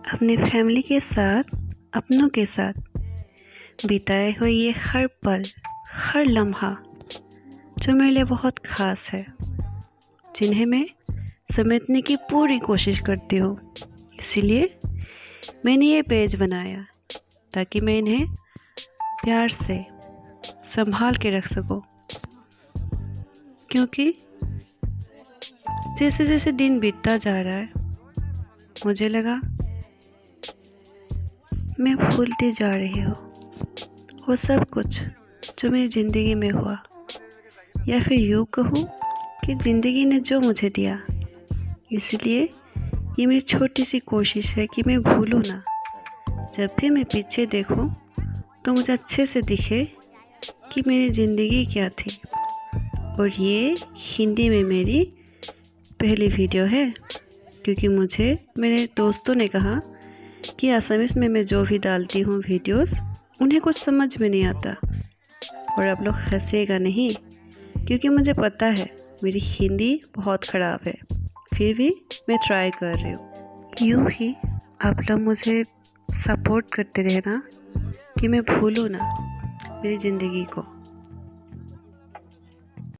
अपनी फैमिली के साथ, अपनों के साथ बिताए हुए ये हर पल, हर लम्हा जो मेरे लिए बहुत ख़ास है, जिन्हें मैं समेटने की पूरी कोशिश करती हूँ। इसीलिए मैंने ये पेज बनाया ताकि मैं इन्हें प्यार से संभाल के रख सकूँ। क्योंकि जैसे जैसे दिन बीतता जा रहा है, मुझे लगा मैं भूलती जा रही हूँ वो सब कुछ जो मेरी ज़िंदगी में हुआ, या फिर यूँ कहूँ कि ज़िंदगी ने जो मुझे दिया। इसलिए ये मेरी छोटी सी कोशिश है कि मैं भूलूँ ना। जब भी मैं पीछे देखूँ तो मुझे अच्छे से दिखे कि मेरी ज़िंदगी क्या थी। और ये हिंदी में मेरी पहली वीडियो है, क्योंकि मुझे मेरे दोस्तों ने कहा कि असमीज़ में मैं जो भी डालती हूँ वीडियोस, उन्हें कुछ समझ में नहीं आता। और आप लोग हंसेगा नहीं, क्योंकि मुझे पता है मेरी हिंदी बहुत ख़राब है, फिर भी मैं ट्राई कर रही हूँ। यूँ ही आप लोग मुझे सपोर्ट करते रहना कि मैं भूलूँ ना मेरी ज़िंदगी को।